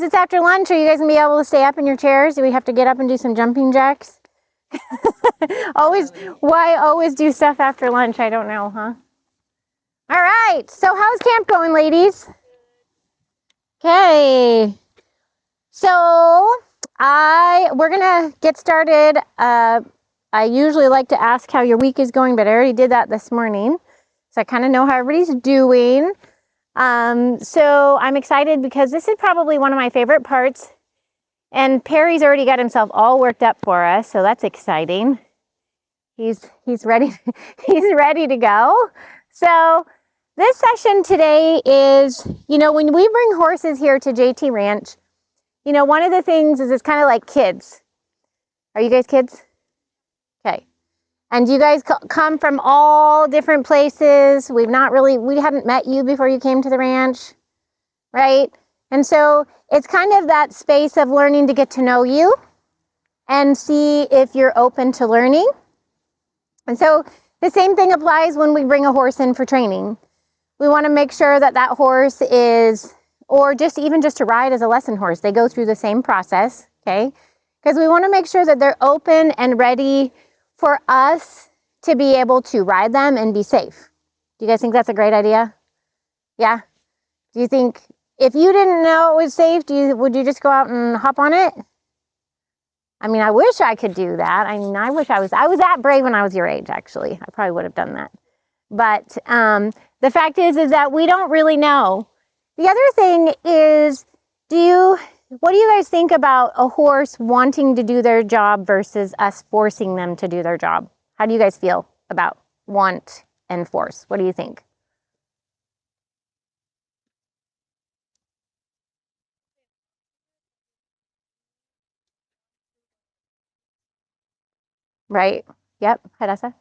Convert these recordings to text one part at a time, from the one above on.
It's after lunch. Are you guys gonna be able to stay up in your chairs? Do we have to get up and do some jumping jacks? Why always do stuff after lunch? I don't know, huh? All right. So how's camp going, ladies? Okay. So we're gonna get started. I usually like to ask how your week is going, but I already did that this morning. So I kind of know how everybody's doing. So I'm excited because this is probably one of my favorite parts. And Perry's already got himself all worked up for us, so that's exciting. He's ready. He's ready to go. So this session today is, when we bring horses here to JT Ranch, one of the things is it's kind of like kids. Are you guys kids? Okay. And you guys come from all different places. We hadn't met you before you came to the ranch, right? And so it's kind of that space of learning to get to know you and see if you're open to learning. And so the same thing applies when we bring a horse in for training. We want to make sure that that horse is, or just to ride as a lesson horse, they go through the same process, okay? Because we want to make sure that they're open and ready for us to be able to ride them and be safe. Do you guys think that's a great idea? Yeah? Do you think, if you didn't know it was safe, would you just go out and hop on it? I mean, I wish I could do that. I was that brave when I was your age, actually. I probably would have done that. But the fact is that we don't really know. The other thing is, what do you guys think about a horse wanting to do their job versus us forcing them to do their job? How do you guys feel about want and force? What do you think? Right? Yep. Hadassah?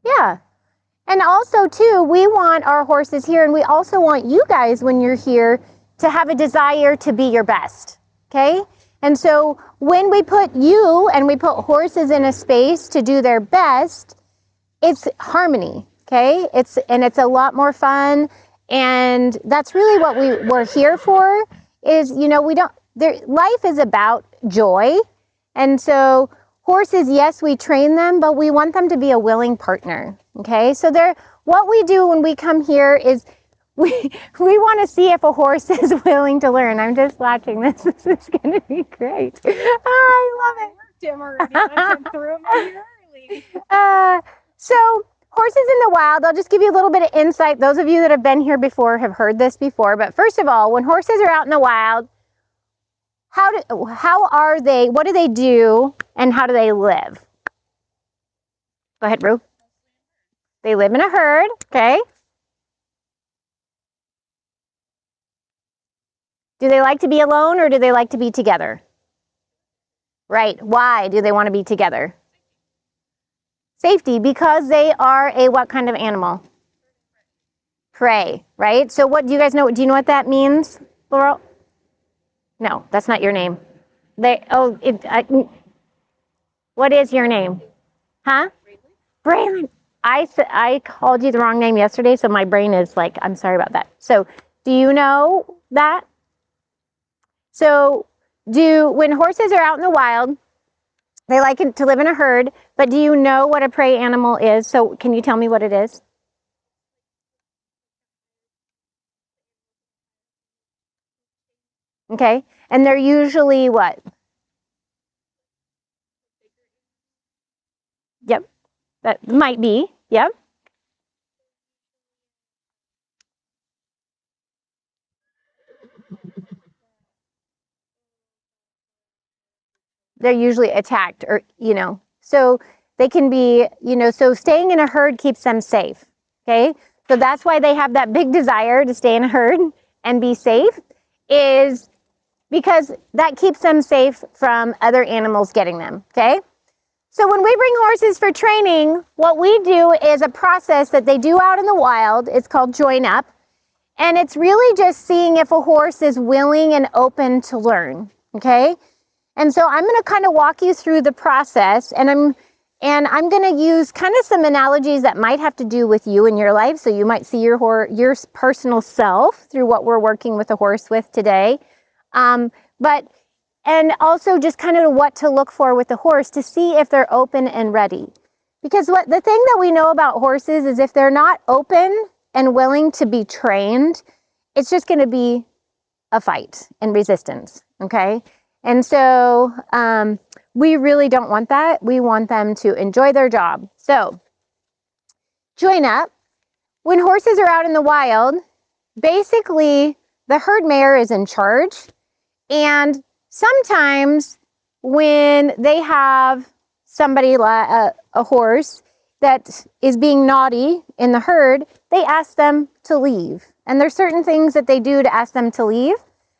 Yeah. And also, too, we want our horses here, and we also want you guys, when you're here, to have a desire to be your best, okay? And so when we put horses in a space to do their best, it's harmony, okay? It's a lot more fun, and that's really what we're here for, is, life is about joy, and so horses, yes, we train them, but we want them to be a willing partner, okay? So what we do when we come here is we want to see if a horse is willing to learn. I'm just watching this. This is going to be great. I love it. I worked him already. I went through him early. So horses in the wild, I'll just give you a little bit of insight. Those of you that have been here before have heard this before. But first of all, when horses are out in the wild, how are they, what do they do, and how do they live? Go ahead, Rue. They live in a herd, okay? Do they like to be alone, or do they like to be together? Right. Why do they want to be together? Safety, because they are a what kind of animal? Prey, right? So what do you guys know? Do you know what that means, Laurel? No, that's not your name. What is your name? Huh? Braylon. I called you the wrong name yesterday, so my brain is like, I'm sorry about that. So do you know that? So when horses are out in the wild, they like to live in a herd, but do you know what a prey animal is? So can you tell me what it is? Okay. And they're usually what? Yep. That might be. Yep. They're usually attacked, or, so they can be, so staying in a herd keeps them safe. Okay. So that's why they have that big desire to stay in a herd and be safe, is because that keeps them safe from other animals getting them. Okay. So when we bring horses for training, what we do is a process that they do out in the wild. It's called join up. And it's really just seeing if a horse is willing and open to learn. Okay. And so I'm going to kind of walk you through the process, and And I'm going to use kind of some analogies that might have to do with you in your life. So you might see your personal self through what we're working with the horse with today. And also just kind of what to look for with the horse to see if they're open and ready. Because the thing that we know about horses is if they're not open and willing to be trained, it's just going to be a fight and resistance, okay? And so we really don't want that. We want them to enjoy their job. So join up. When horses are out in the wild, basically the herd mayor is in charge. And sometimes when they have somebody like a horse that is being naughty in the herd, they ask them to leave. And there's certain things that they do to ask them to leave,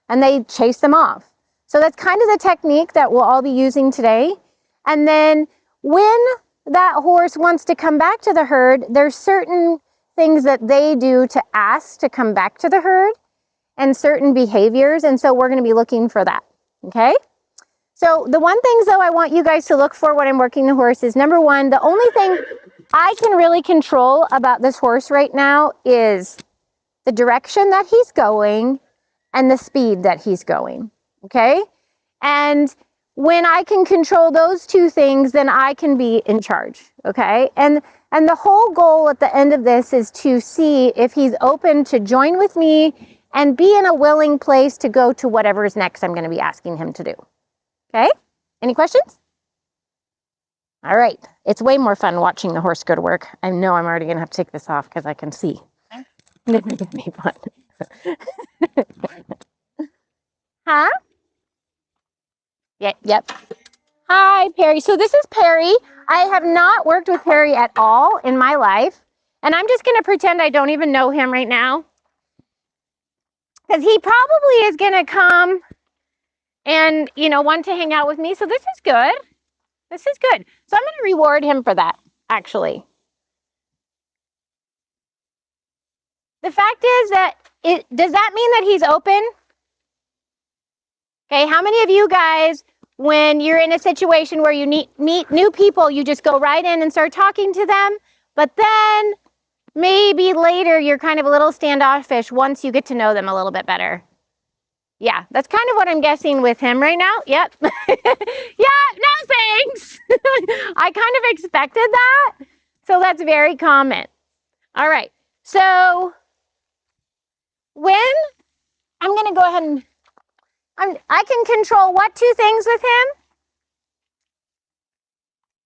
and they chase them off. So that's kind of the technique that we'll all be using today. And then when that horse wants to come back to the herd, there's certain things that they do to ask to come back to the herd and certain behaviors. And so we're going to be looking for that. Okay. So the one thing though I want you guys to look for when I'm working the horse is, number one, the only thing I can really control about this horse right now is the direction that he's going and the speed that he's going. Okay. And when I can control those two things, then I can be in charge. Okay. And the whole goal at the end of this is to see if he's open to join with me and be in a willing place to go to whatever is next I'm going to be asking him to do. Okay? Any questions? All right. It's way more fun watching the horse go to work. I know I'm already going to have to take this off because I can see. This is going to be fun. Huh? Yep. Hi, Perry. So this is Perry. I have not worked with Perry at all in my life. And I'm just going to pretend I don't even know him right now. Because he probably is going to come and, want to hang out with me. So this is good. This is good. So I'm going to reward him for that, actually. The fact is that, does that mean that he's open? Okay, how many of you guys, when you're in a situation where you meet new people, you just go right in and start talking to them, but then maybe later you're kind of a little standoffish once you get to know them a little bit better? Yeah, that's kind of what I'm guessing with him right now. Yep. Yeah, no thanks. I kind of expected that. So that's very common. All right. So when I'm going to go ahead and I can control what two things with him?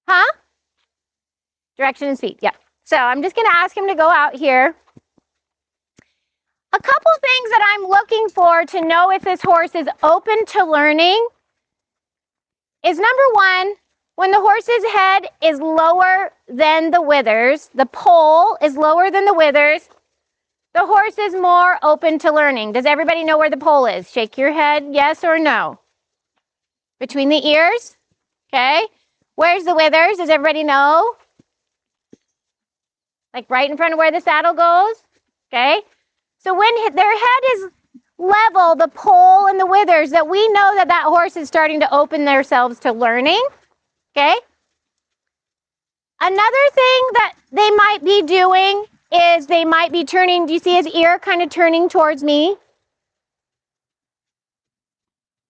Huh? Direction and speed. Yep. So I'm just going to ask him to go out here. A couple things that I'm looking for to know if this horse is open to learning is, number one, when the horse's head is lower than the withers, the poll is lower than the withers, the horse is more open to learning. Does everybody know where the poll is? Shake your head, yes or no. Between the ears? Okay. Where's the withers? Does everybody know? Like right in front of where the saddle goes? Okay. So when their head is level, the poll and the withers, that we know that that horse is starting to open themselves to learning. Okay. Another thing that they might be doing is they might be turning, do you see his ear kind of turning towards me?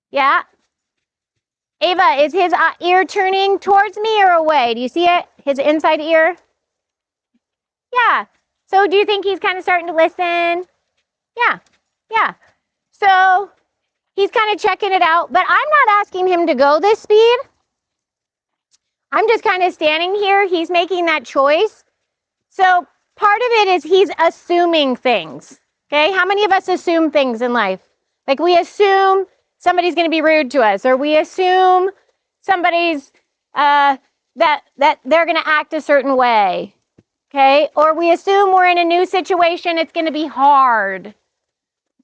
Yeah. Ava, is his ear turning towards me or away? Do you see it? His inside ear? Yeah. So do you think he's kind of starting to listen? Yeah. So he's kind of checking it out, but I'm not asking him to go this speed. I'm just kind of standing here. He's making that choice. So part of it is he's assuming things. Okay, how many of us assume things in life? Like we assume somebody's going to be rude to us, or we assume somebody's that they're going to act a certain way. Okay, or we assume we're in a new situation, it's going to be hard.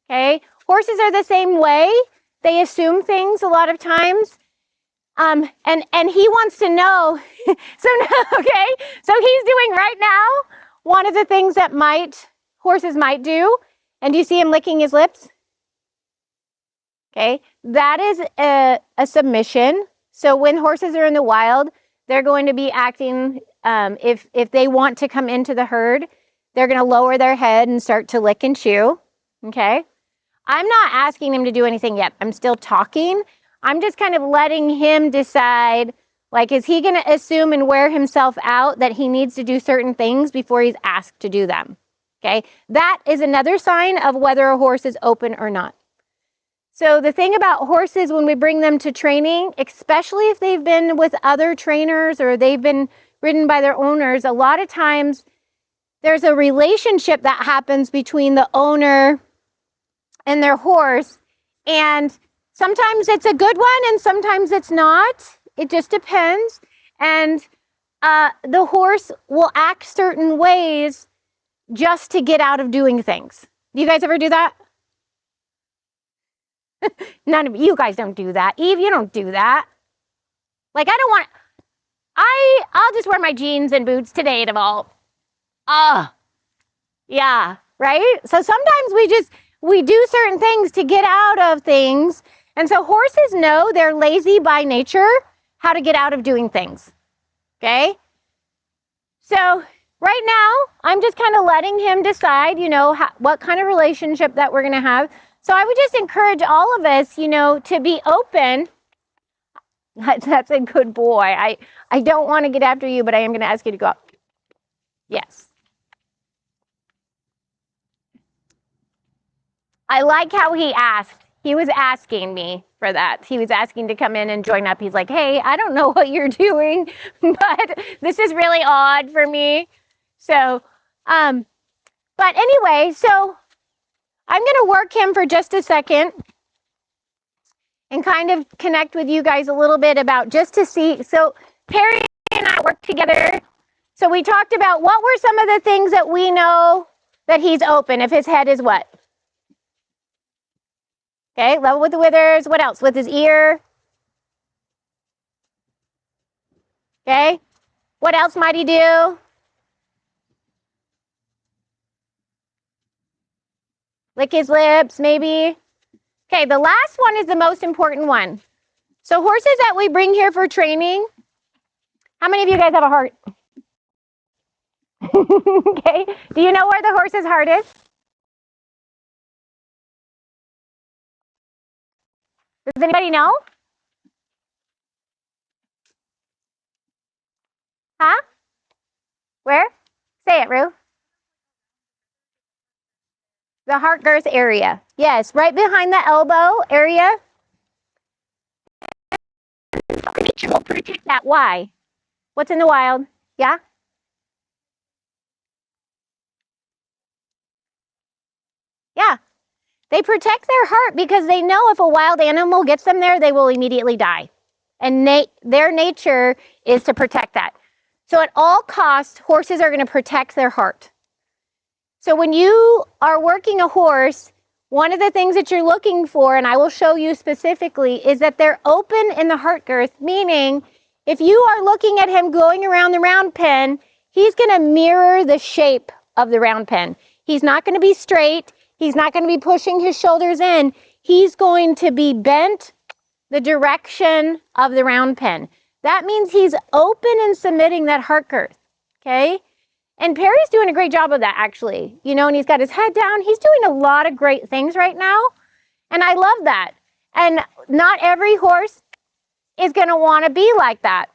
Okay, horses are the same way. They assume things a lot of times. And he wants to know. Okay, so he's doing right now one of the things that horses might do. And do you see him licking his lips? Okay, that is a submission. So when horses are in the wild, they're going to be acting, if they want to come into the herd, they're going to lower their head and start to lick and chew. Okay? I'm not asking him to do anything yet. I'm still talking. I'm just kind of letting him decide, like, is he going to assume and wear himself out that he needs to do certain things before he's asked to do them? Okay? That is another sign of whether a horse is open or not. So the thing about horses, when we bring them to training, especially if they've been with other trainers or they've been ridden by their owners, a lot of times there's a relationship that happens between the owner and their horse. And sometimes it's a good one and sometimes it's not. It just depends. And the horse will act certain ways just to get out of doing things. Do you guys ever do that? None of you guys don't do that. Eve, you don't do that. Like, I don't want, I'll just wear my jeans and boots today at all. Yeah, right? So sometimes we do certain things to get out of things. And so horses know, they're lazy by nature, how to get out of doing things. Okay? So right now, I'm just kind of letting him decide, what kind of relationship that we're going to have. So I would just encourage all of us, to be open. That's a good boy. I don't want to get after you, but I am going to ask you to go up. Yes. I like how he asked. He was asking me for that. He was asking to come in and join up. He's like, hey, I don't know what you're doing, but this is really odd for me. So, but anyway, so I'm going to work him for just a second and kind of connect with you guys a little bit about just to see. So Perry and I worked together. So we talked about what were some of the things that we know that he's open if his head is what? Okay, level with the withers. What else? With his ear. Okay, what else might he do? Lick his lips, maybe. Okay, the last one is the most important one. So horses that we bring here for training, how many of you guys have a heart? Okay, do you know where the horse's heart is? Does anybody know? Huh? Where? Say it, Rue. The heart girth area. Yes, right behind the elbow area. We'll protect that. Why? What's in the wild? Yeah? Yeah. They protect their heart because they know if a wild animal gets them there, they will immediately die. And their nature is to protect that. So at all costs, horses are going to protect their heart. So when you are working a horse, one of the things that you're looking for, and I will show you specifically, is that they're open in the heart girth, meaning if you are looking at him going around the round pen, he's going to mirror the shape of the round pen. He's not going to be straight. He's not going to be pushing his shoulders in. He's going to be bent the direction of the round pen. That means he's open and submitting that heart girth, okay? And Perry's doing a great job of that, actually. And he's got his head down. He's doing a lot of great things right now, and I love that. And not every horse is going to want to be like that.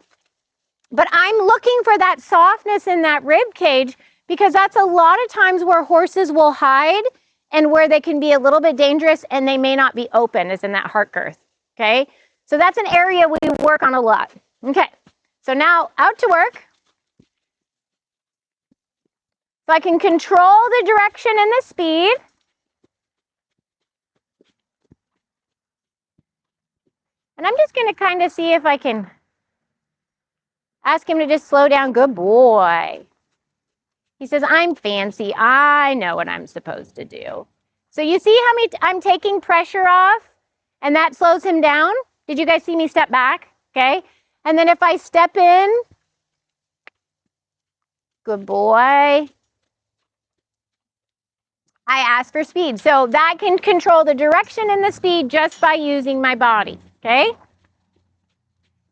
But I'm looking for that softness in that rib cage because that's a lot of times where horses will hide and where they can be a little bit dangerous and they may not be open, is in that heart girth. Okay? So that's an area we work on a lot. Okay. So now out to work. So I can control the direction and the speed. And I'm just going to kind of see if I can ask him to just slow down. Good boy. He says, I'm fancy. I know what I'm supposed to do. So you see how I'm taking pressure off and that slows him down? Did you guys see me step back? Okay. And then if I step in, good boy. I ask for speed. So that can control the direction and the speed just by using my body. Okay.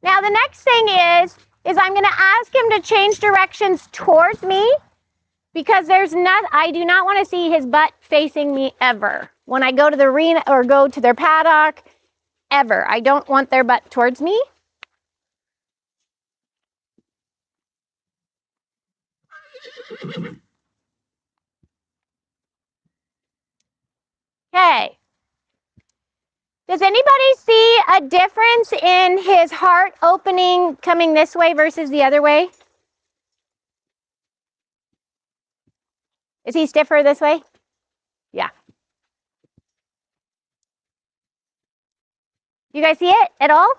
Now the next thing is is I'm going to ask him to change directions towards me because I do not want to see his butt facing me ever. When I go to the arena or go to their paddock, ever. I don't want their butt towards me. Okay. Does anybody see a difference in his heart opening coming this way versus the other way? Is he stiffer this way? Yeah. You guys see it at all?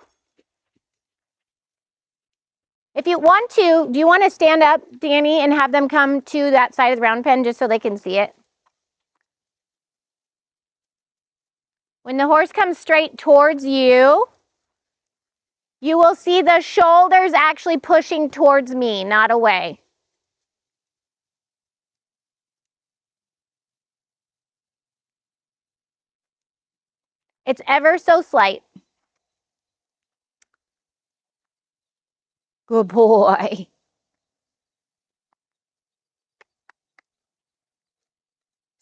If you want to, do you want to stand up, Danny, and have them come to that side of the round pen just so they can see it? When the horse comes straight towards you, you will see the shoulders actually pushing towards me, not away. It's ever so slight. Good boy.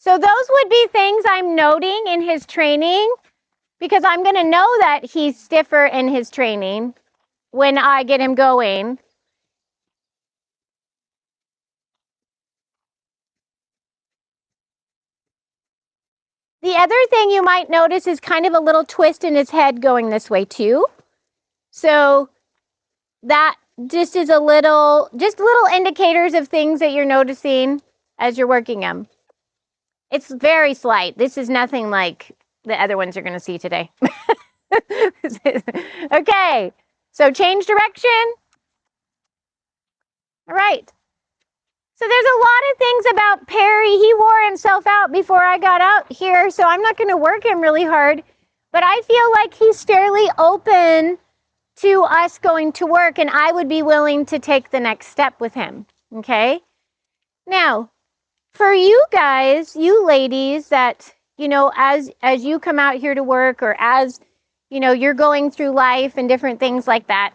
So those would be things I'm noting in his training because I'm going to know that he's stiffer in his training when I get him going. The other thing you might notice is kind of a little twist in his head going this way too. So that just is just little indicators of things that you're noticing as you're working them. It's very slight. This is nothing like the other ones you're going to see today. Okay, so change direction. All right. So there's a lot of things about Perry. He wore himself out before I got out here, so I'm not going to work him really hard. But I feel like he's fairly open to us going to work, and I would be willing to take the next step with him. Okay? Now, for you guys, you ladies that, as you come out here to work or as, you're going through life and different things like that,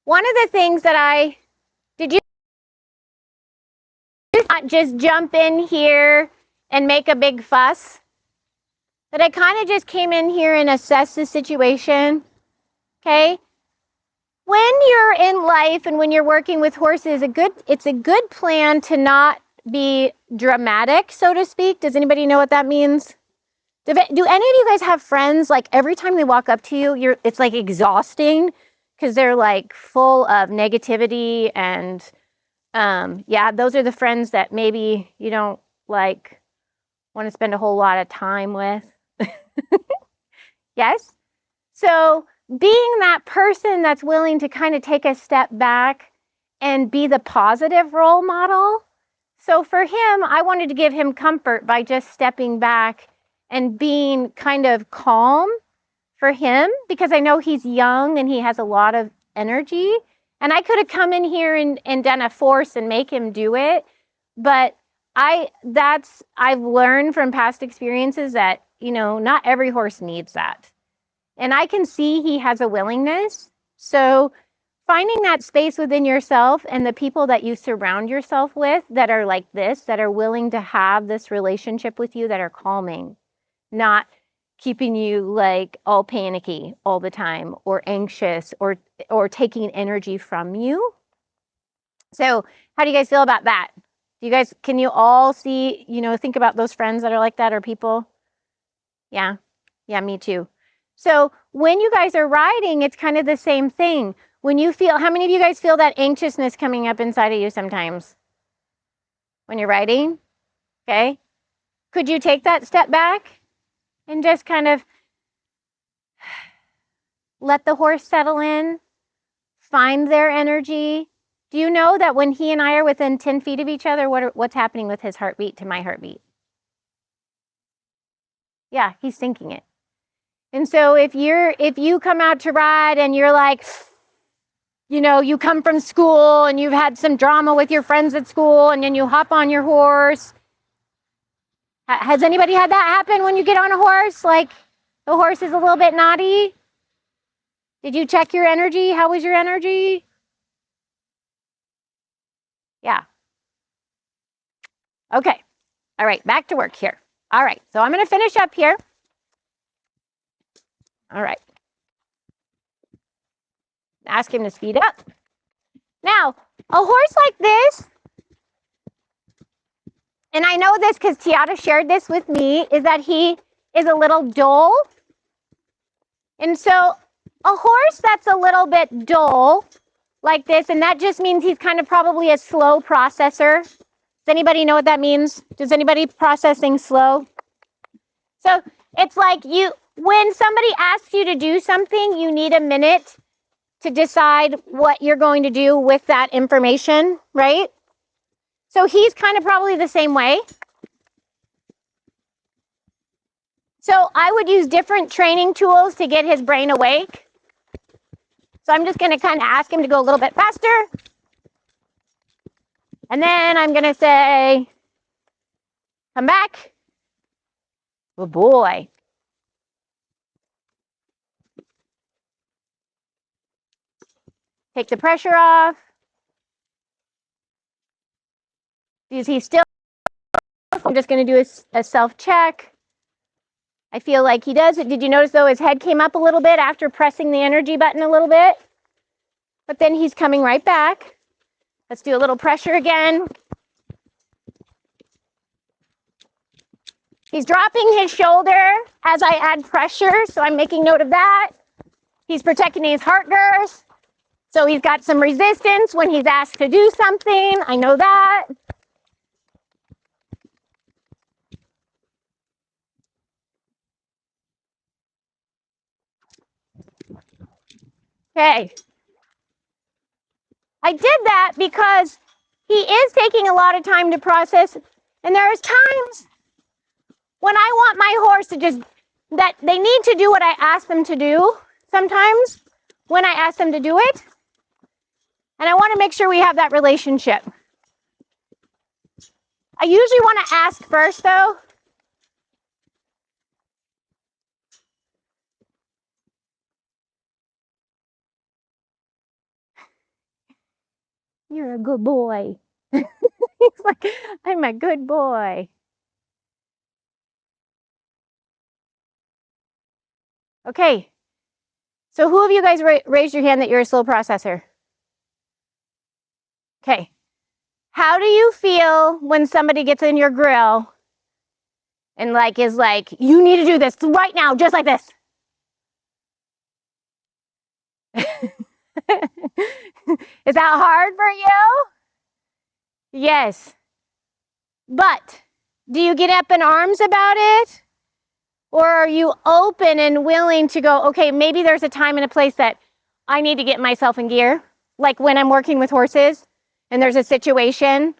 one of the things that did you not just jump in here and make a big fuss? That I kind of just came in here and assessed the situation, okay? When you're in life and when you're working with horses, it's a good plan to not be dramatic, so to speak. Does anybody know what that means? Do any of you guys have friends, like every time they walk up to you, it's like exhausting because they're like full of negativity and yeah, those are the friends that maybe you don't like want to spend a whole lot of time with. Yes? So being that person that's willing to kind of take a step back and be the positive role model. So for him, I wanted to give him comfort by just stepping back and being kind of calm for him because I know he's young and he has a lot of energy. And I could have come in here and done a force and make him do it. But I've learned from past experiences that, not every horse needs that. And I can see he has a willingness. So finding that space within yourself and the people that you surround yourself with that are like this, that are willing to have this relationship with you, that are calming, not keeping you like all panicky all the time or anxious or taking energy from you. So how do you guys feel about that? Can you all see, think about those friends that are like that or people? Yeah. Yeah, me too. So when you guys are riding, it's kind of the same thing. How many of you guys feel that anxiousness coming up inside of you sometimes when you're riding? Okay. Could you take that step back and just kind of let the horse settle in, find their energy? Do you know that when he and I are within 10 feet of each other, what's happening with his heartbeat to my heartbeat? Yeah, he's syncing it. And so if you come out to ride and you're like, you come from school and you've had some drama with your friends at school and then you hop on your horse. Has anybody had that happen when you get on a horse? Like the horse is a little bit naughty? Did you check your energy? How was your energy? Yeah. Okay. All right, back to work here. All right, so I'm going to finish up here. All right. Ask him to speed up. Now, a horse like this, and I know this because Tiata shared this with me, is that he is a little dull. And so a horse that's a little bit dull like this, and that just means he's kind of probably a slow processor. Does anybody know what that means? Does anybody processing slow? So it's like when somebody asks you to do something, you need a minute to decide what you're going to do with that information, right? So he's kind of probably the same way. So I would use different training tools to get his brain awake. So I'm just going to kind of ask him to go a little bit faster. And then I'm going to say, come back. Good boy. Take the pressure off. Is he still? I'm just going to do a self-check. I feel like he does it. Did you notice, though, his head came up a little bit after pressing the energy button a little bit? But then he's coming right back. Let's do a little pressure again. He's dropping his shoulder as I add pressure, so I'm making note of that. He's protecting his heart girth, so he's got some resistance when he's asked to do something. I know that. Okay. I did that because he is taking a lot of time to process, and there's times when I want my horse to just, that they need to do what I ask them to do sometimes when I ask them to do it. And I want to make sure we have that relationship. I usually want to ask first, though. You're a good boy. He's like, I'm a good boy. Okay. So who of you guys raised your hand that you're a slow processor? Okay. How do you feel when somebody gets in your grill and is like, you need to do this right now, just like this? Is that hard for you? Yes. But do you get up in arms about it? Or are you open and willing to go, okay, maybe there's a time and a place that I need to get myself in gear? Like when I'm working with horses and there's a situation,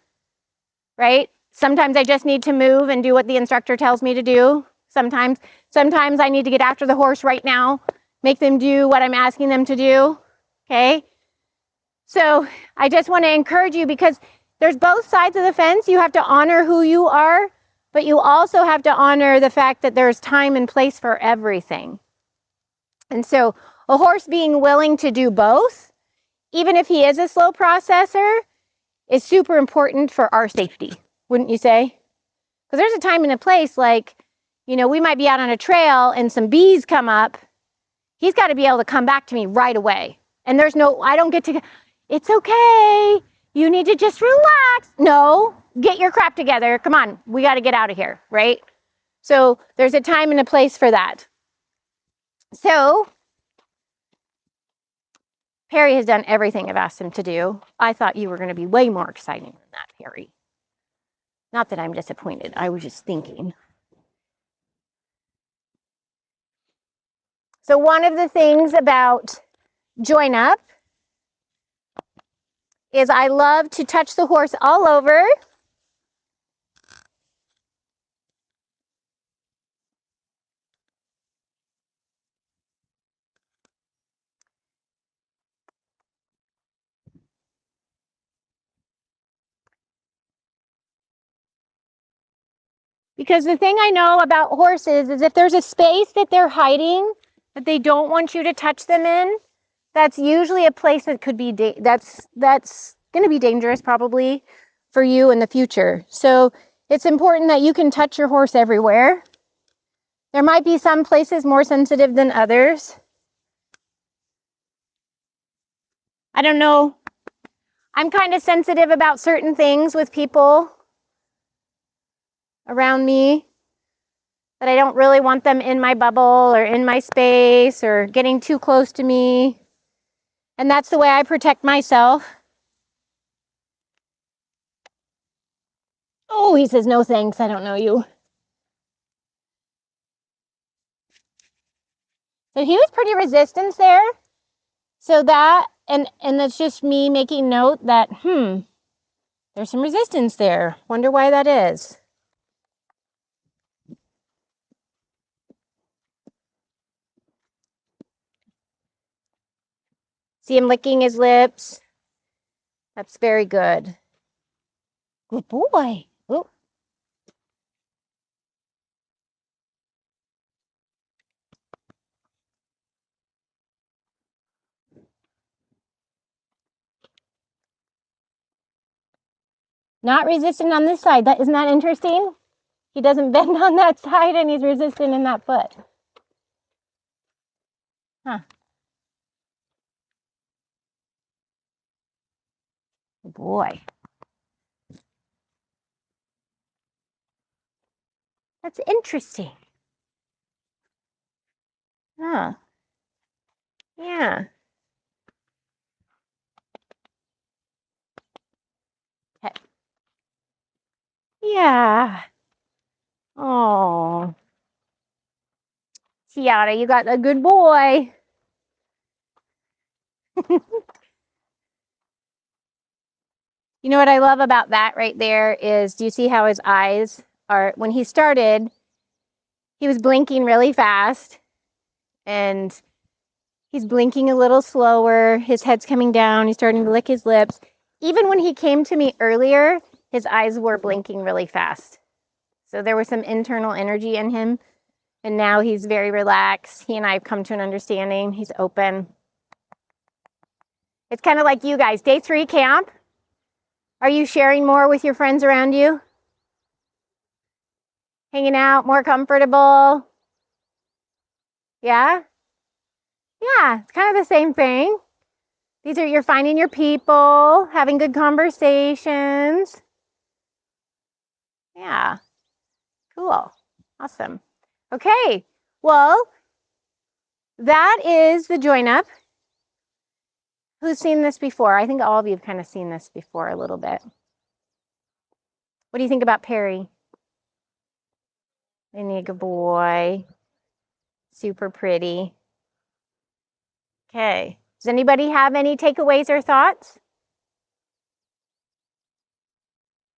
right? Sometimes I just need to move and do what the instructor tells me to do. Sometimes I need to get after the horse right now, make them do what I'm asking them to do. Okay? So I just want to encourage you because there's both sides of the fence. You have to honor who you are, but you also have to honor the fact that there's time and place for everything. And so a horse being willing to do both, even if he is a slow processor, is super important for our safety, wouldn't you say? Because there's a time and a place, we might be out on a trail and some bees come up. He's got to be able to come back to me right away. And I don't get to, it's okay. You need to just relax. No, get your crap together. Come on, we got to get out of here, right? So there's a time and a place for that. So Perry has done everything I've asked him to do. I thought you were going to be way more exciting than that, Perry. Not that I'm disappointed. I was just thinking. So one of the things about Join Up is I love to touch the horse all over. Because the thing I know about horses is if there's a space that they're hiding, that they don't want you to touch them in, that's usually a place that could be that's going to be dangerous probably for you in the future. So it's important that you can touch your horse everywhere. There might be some places more sensitive than others. I don't know. I'm kind of sensitive about certain things with people around me that I don't really want them in my bubble or in my space or getting too close to me. And that's the way I protect myself. Oh, he says, no thanks, I don't know you. So he was pretty resistant there. So that, and that's just me making note that, there's some resistance there. Wonder why that is. See him licking his lips. That's very good. Good boy. Oh. Not resistant on this side. Isn't that interesting? He doesn't bend on that side and he's resistant in that foot. Huh. Good boy. That's interesting. Huh. Yeah. Okay. Yeah. Oh. Tiara, you got a good boy. You know what I love about that right there is, do you see how his eyes are, when he started, he was blinking really fast and he's blinking a little slower. His head's coming down. He's starting to lick his lips. Even when he came to me earlier, his eyes were blinking really fast. So there was some internal energy in him. And now he's very relaxed. He and I have come to an understanding. He's open. It's kind of like you guys. Day 3 camp. Are you sharing more with your friends around you? Hanging out, more comfortable? Yeah? Yeah, it's kind of the same thing. You're finding your people, having good conversations. Yeah, cool. Awesome. Okay, well, that is the join up. Who's seen this before? I think all of you have kind of seen this before a little bit. What do you think about Perry? Isn't he a good boy? Super pretty. Okay. Does anybody have any takeaways or thoughts?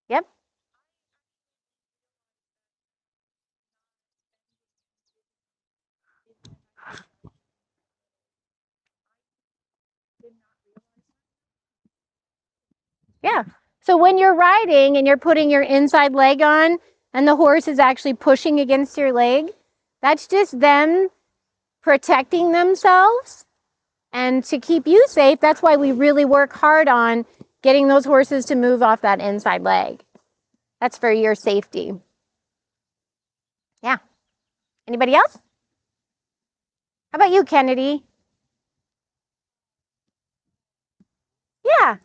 Yep. Yeah. So when you're riding and you're putting your inside leg on and the horse is actually pushing against your leg, that's just them protecting themselves. And to keep you safe, that's why we really work hard on getting those horses to move off that inside leg. That's for your safety. Yeah. Anybody else? How about you, Kennedy? Yeah.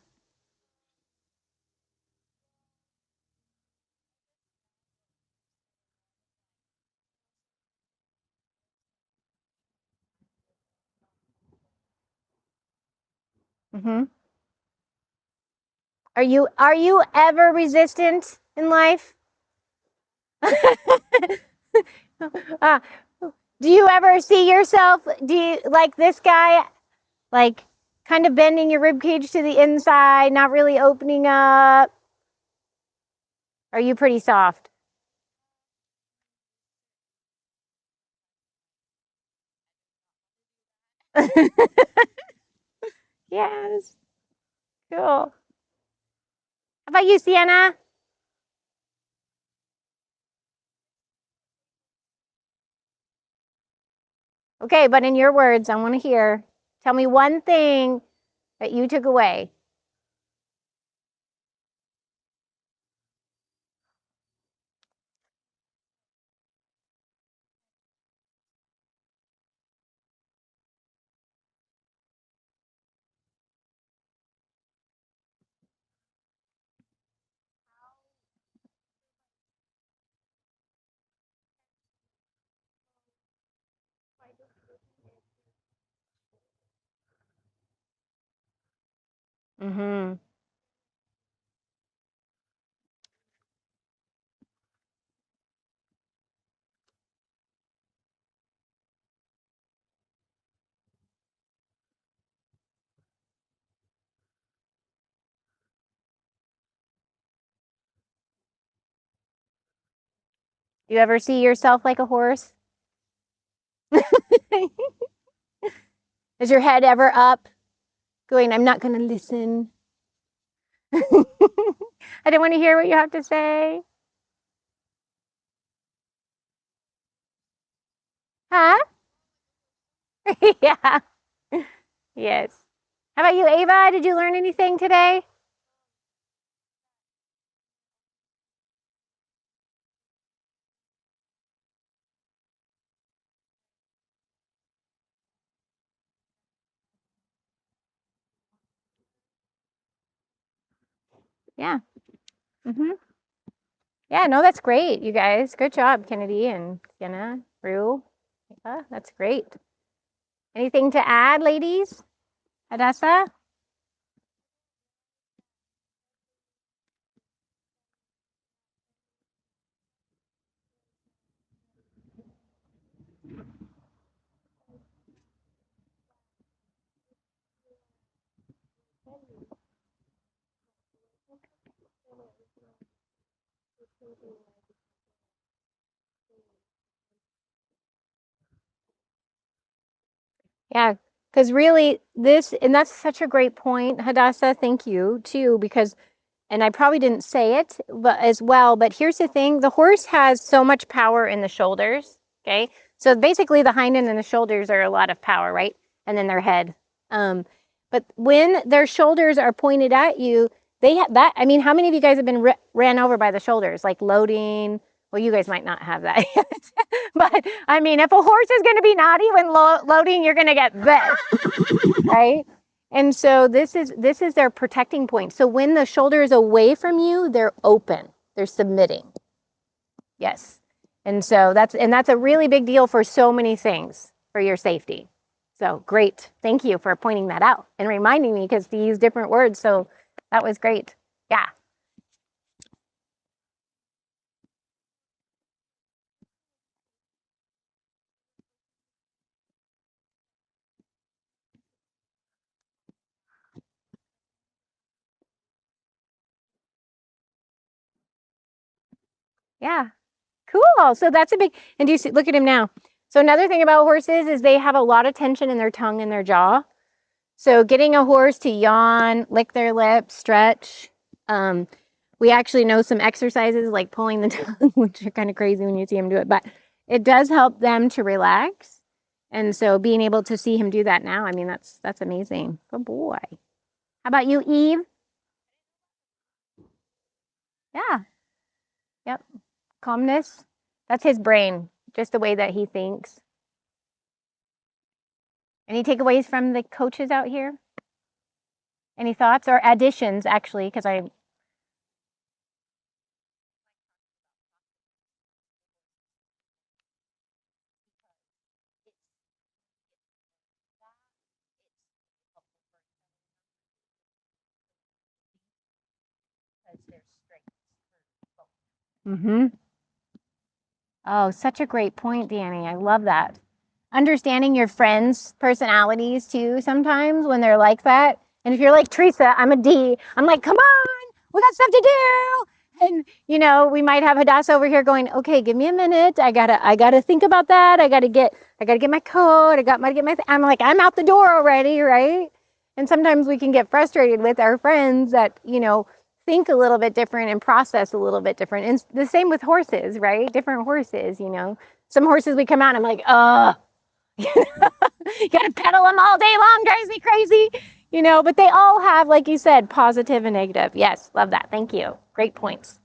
Mm-hmm. Are you ever resistant in life? uh, do you ever see yourself, do you like this guy, like kind of bending your rib cage to the inside, not really opening up? Are you pretty soft? Yes. Cool. How about you, Sienna? Okay, but in your words, I want to hear. Tell me one thing that you took away. Mm-hmm. You ever see yourself like a horse? Is your head ever up going, I'm not going to listen? I don't want to hear what you have to say. Huh? Yeah. Yes. How about you, Ava? Did you learn anything today? Yeah. Mm-hmm. Yeah, no, that's great, you guys. Good job, Kennedy and Sienna, Rue. Ava, that's great. Anything to add, ladies? Hadassah? Yeah, because really, and that's such a great point, Hadassah. Thank you, too, because and I probably didn't say it but as well, but here's the thing, the horse has so much power in the shoulders. Okay, so basically the hind end and the shoulders are a lot of power, right? And then their head. But when their shoulders are pointed at you, they have that. I mean, how many of you guys have been ran over by the shoulders, like loading? Well, you guys might not have that yet. But I mean, if a horse is going to be naughty when loading, you're going to get this, right? And so this is their protecting point. So when the shoulder is away from you, they're open. They're submitting. Yes. And so that's a really big deal for so many things for your safety. So great. Thank you for pointing that out and reminding me because to use different words. So that was great. Yeah. Yeah. Cool. So that's a big, and do you see, look at him now. So another thing about horses is they have a lot of tension in their tongue and their jaw. So getting a horse to yawn, lick their lips, stretch. Um, we actually know some exercises like pulling the tongue, which are kind of crazy when you see him do it, but it does help them to relax. And so being able to see him do that now, I mean, that's amazing. Good boy. How about you, Eve? Yeah. Yep. Calmness. That's his brain, just the way that he thinks. Any takeaways from the coaches out here? Any thoughts or additions, actually? Because I, mm-hmm. Oh, such a great point, Danny. I love that. Understanding your friends' personalities too, sometimes when they're like that. And if you're like Tereesa, I'm a D, I'm like, come on, we got stuff to do. And we might have Hadassah over here going, okay, give me a minute. I gotta think about that. I gotta get my code. I'm like, I'm out the door already, right? And sometimes we can get frustrated with our friends that, think a little bit different and process a little bit different. And the same with horses, right? Different horses. Some horses we come out and I'm like, You got to pedal them all day long, drives me crazy. But they all have, like you said, positive and negative. Yes, love that. Thank you. Great points.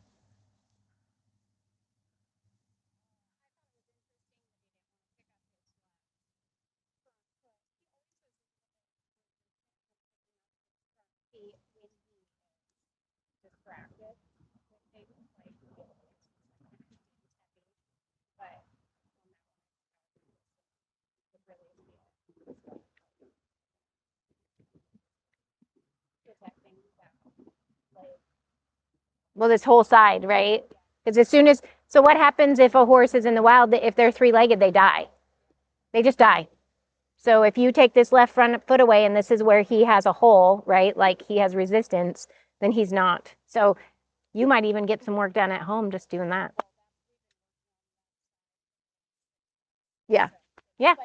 Well, this whole side, right? Because so what happens if a horse is in the wild? If they're three-legged, they die. They just die. So if you take this left front foot away and this is where he has a hole, right? Like he has resistance, then he's not. So you might even get some work done at home just doing that. Yeah. Yeah.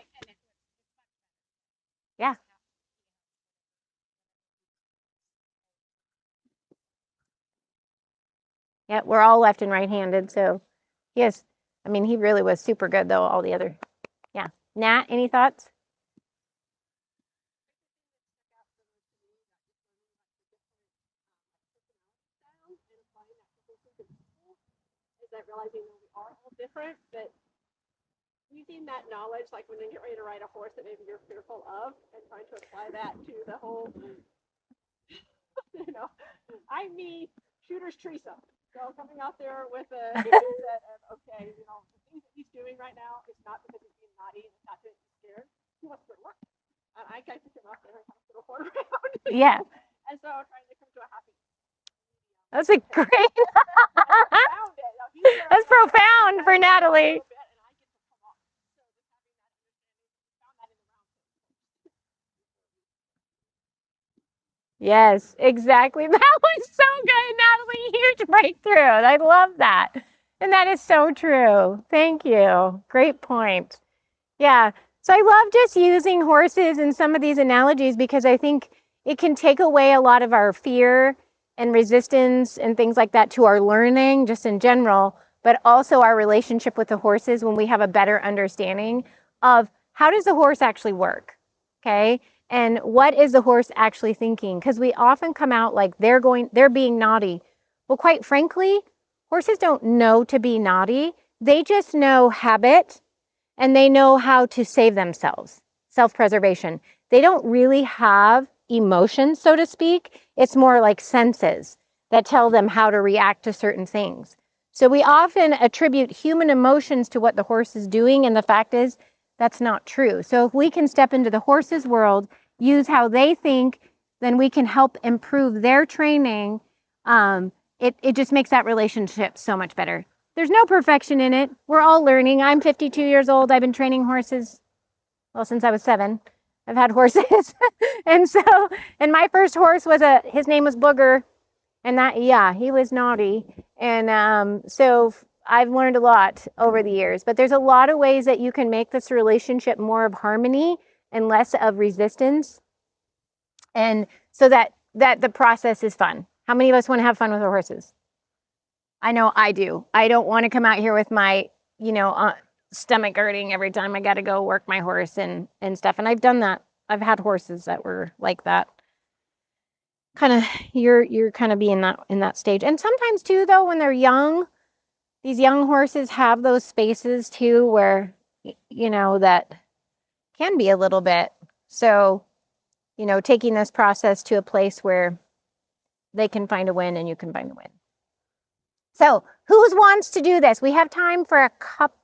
Yeah. Yeah. We're all left and right-handed. So yes. I mean, he really was super good though, all the other. Yeah. Nat, any thoughts? Is that realizing that we are all different, but using that knowledge, like when you get ready to ride a horse that maybe you're fearful of, and trying to apply that to the whole, you know, I'm me, shooter's Tereesa. So coming out there with a mindset of, okay, the things that he's doing right now is not because he's being naughty, it's not because he's scared. He wants to work. And I kind of took him out there and kind of put a horn around. Yeah. And so I'm trying to come to a happy. That's a great. Found it. That's profound for Natalie. Yes, exactly. That was so good, Natalie. Huge breakthrough. I love that. And that is so true. Thank you. Great point. Yeah. So I love just using horses in some of these analogies because I think it can take away a lot of our fear and resistance and things like that to our learning just in general, but also our relationship with the horses when we have a better understanding of how does the horse actually work? Okay? And what is the horse actually thinking? Because we often come out like they're being naughty. Well, quite frankly, horses don't know to be naughty. They just know habit and they know how to save themselves, self-preservation. They don't really have emotions, so to speak. It's more like senses that tell them how to react to certain things. So we often attribute human emotions to what the horse is doing, and the fact is that's not true. So if we can step into the horse's world, use how they think, then we can help improve their training. It just makes that relationship so much better. There's no perfection in it. We're all learning. I'm 52 years old. I've been training horses, well, since I was 7. I've had horses. and so, and my first horse was his name was Booger. And yeah, he was naughty. And so I've learned a lot over the years. But there's a lot of ways that you can make this relationship more of harmony and less of resistance. And so that the process is fun. How many of us want to have fun with our horses? I know I do. I don't want to come out here with my, stomach hurting every time I got to go work my horse and stuff. And I've done that. I've had horses that were like that. Kind of, you're kind of being that in that stage. And sometimes too, though, when they're young, these young horses have those spaces too where, that can be a little bit. So, taking this process to a place where they can find a win and you can find a win. So, who wants to do this? We have time for a couple.